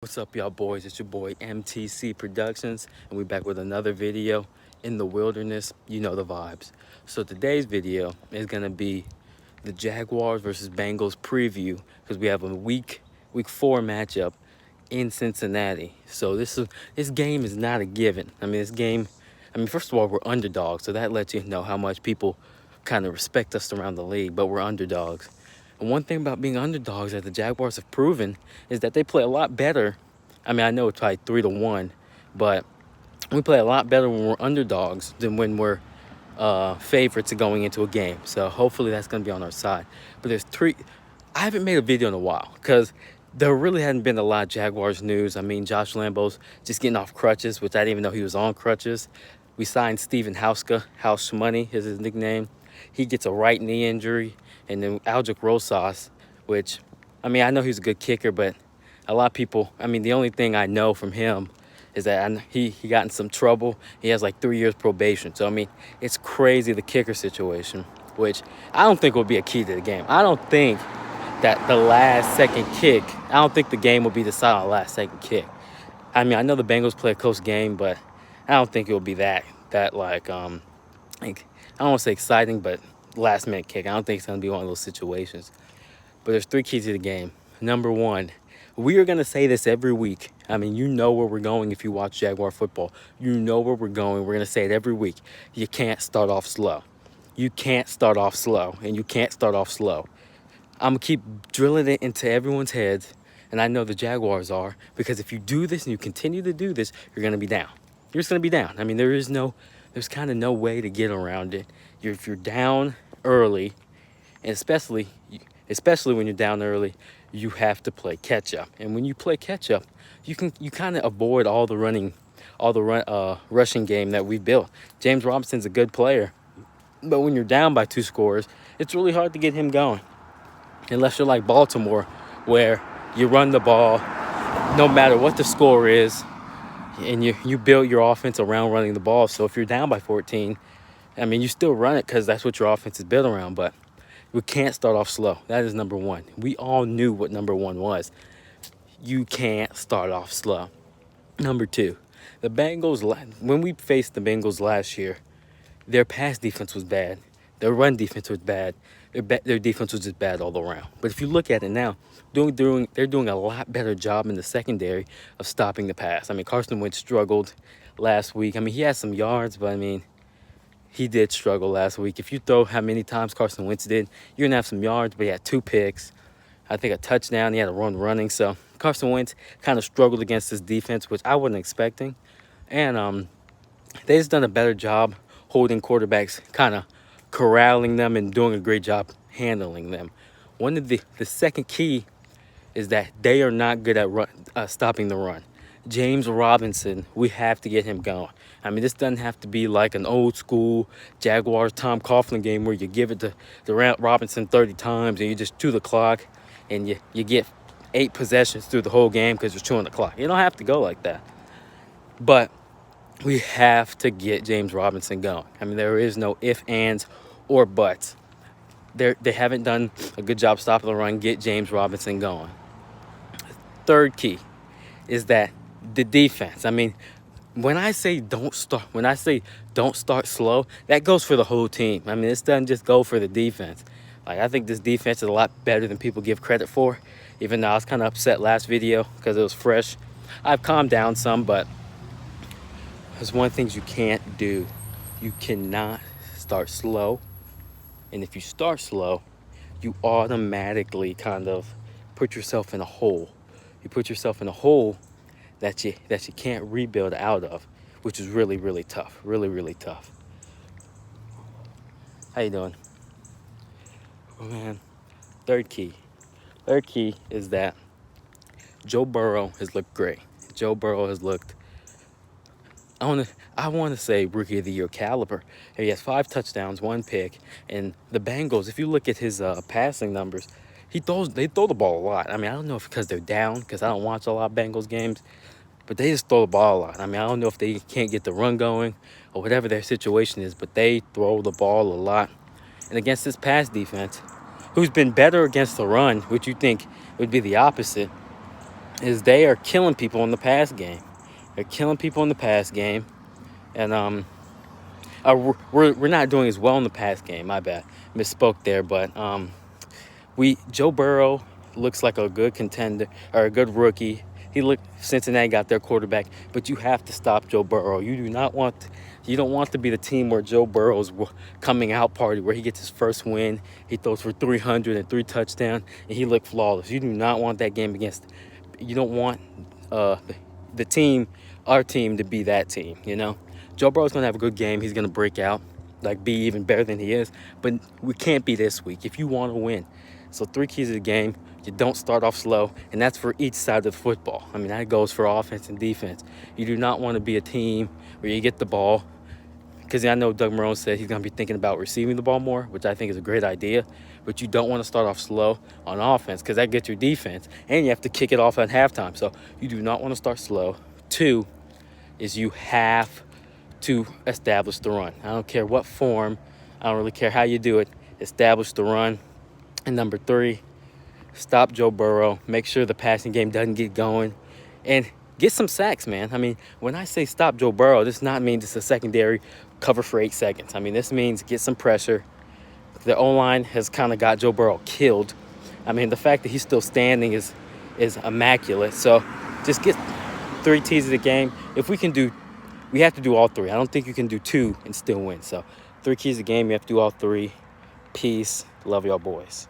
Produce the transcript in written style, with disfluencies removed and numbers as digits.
What's up, y'all boys? It's your boy MTC Productions, and we're back with another video in the wilderness. You know the vibes. So today's video is gonna be the Jaguars versus Bengals preview because we have a week 4 matchup in Cincinnati. So this game is not a given. First of all, we're underdogs, so that lets you know how much people kind of respect us around the league. But we're underdogs. And one thing about being underdogs that the Jaguars have proven is that they play a lot better. I know it's probably 3-1, but we play a lot better when we're underdogs than when we're favorites going into a game. So hopefully that's going to be on our side. But I haven't made a video in a while because there really hadn't been a lot of Jaguars news. Josh Lambo's just getting off crutches, which I didn't even know he was on crutches. We signed Steven Hauska, House Money is his nickname. He gets a right knee injury. And then Algic Rosas, which, I know he's a good kicker, but a lot of people, the only thing I know from him is that he got in some trouble. He has like 3 years probation. So, it's crazy, the kicker situation, which I don't think will be a key to the game. I don't think that the last second kick, I don't think the game will be decided on the last second kick. I know the Bengals play a close game, but I don't think it will be that I don't want to say exciting, but last minute kick. I don't think it's going to be one of those situations. But there's 3 keys to the game. Number 1, we are going to say this every week. You know where we're going if you watch Jaguar football. You know where we're going. We're going to say it every week. You can't start off slow. You can't start off slow, and you can't start off slow. I'm going to keep drilling it into everyone's heads, and I know the Jaguars are, because if you do this and you continue to do this, you're going to be down. You're just going to be down. There's kind of no way to get around it. If you're down early, and especially when you're down early, you have to play catch up. And when you play catch up, you kind of avoid all the rushing game that we've built. James Robinson's a good player, but when you're down by 2 scores, it's really hard to get him going. Unless you're like Baltimore, where you run the ball no matter what the score is, and you build your offense around running the ball. So if you're down by 14, you still run it because that's what your offense is built around. But we can't start off slow. That is number 1. We all knew what number 1 was. You can't start off slow. Number 2, the Bengals, when we faced the Bengals last year, their pass defense was bad. Their run defense was bad. Their defense was just bad all around. But if you look at it now, they're doing a lot better job in the secondary of stopping the pass. Carson Wentz struggled last week. He had some yards, but he did struggle last week. If you throw how many times Carson Wentz did, you're going to have some yards, but he had 2 picks. I think a touchdown. He had a run running. So Carson Wentz kind of struggled against this defense, which I wasn't expecting. And they just done a better job holding quarterbacks, kind of corralling them and doing a great job handling them. One of the second key is that they are not good at stopping the run. James Robinson, we have to get him going. This doesn't have to be like an old school Jaguars Tom Coughlin game where you give it to Robinson 30 times and you just chew the clock and you get 8 possessions through the whole game because you're chewing the clock. You don't have to go like that. But we have to get James Robinson going. There is no ifs, ands, or buts. They haven't done a good job stopping the run. Get James Robinson going. Third key is that the defense. When I say don't start slow, that goes for the whole team. This doesn't just go for the defense. I think this defense is a lot better than people give credit for, even though I was kind of upset last video because it was fresh. I've calmed down some, but there's one thing you can't do. You cannot start slow. And if you start slow, you automatically kind of put yourself in a hole. You put yourself in a hole that you can't rebuild out of, which is really, really tough. Really, really tough. How you doing? Oh, man. Third key is that Joe Burrow has looked great. Joe Burrow has looked, I want to say Rookie of the Year caliber. He has 5 touchdowns, 1 pick, and the Bengals, if you look at his passing numbers, they throw the ball a lot. I don't know if because they're down, because I don't watch a lot of Bengals games, but they just throw the ball a lot. I don't know if they can't get the run going or whatever their situation is, but they throw the ball a lot. And against this pass defense, who's been better against the run, which you think would be the opposite, is they are killing people in the pass game. They're killing people in the pass game. And we're not doing as well in the pass game. My bad. Misspoke there. But Joe Burrow looks like a good contender or a good rookie. Cincinnati got their quarterback, but you have to stop Joe Burrow. You don't want to be the team where Joe Burrow's coming out party, where he gets his first win. He throws for 300 and 3 touchdowns, and he looked flawless. You do not want that game against. You don't want the team, our team, to be that team. Joe Burrow's gonna have a good game. He's gonna break out, be even better than he is. But we can't be this week if you want to win. So 3 keys of the game: you don't start off slow, and that's for each side of the football. I mean, that goes for offense and defense. You do not want to be a team where you get the ball, because I know Doug Marrone said he's going to be thinking about receiving the ball more, which I think is a great idea. But you don't want to start off slow on offense, because that gets your defense, and you have to kick it off at halftime. So you do not want to start slow. 2 is you have to establish the run. I don't care what form. I don't really care how you do it. Establish the run. And number 3, stop Joe Burrow. Make sure the passing game doesn't get going. And get some sacks, man. I mean, when I say stop Joe Burrow, this does not mean just a secondary cover for 8 seconds. I mean, this means get some pressure. The O-line has kind of got Joe Burrow killed. I mean, the fact that he's still standing is immaculate. So just get 3 T's of the game. If we have to do all 3. I don't think you can do 2 and still win. So 3 keys of the game, you have to do all 3. Peace. Love y'all boys.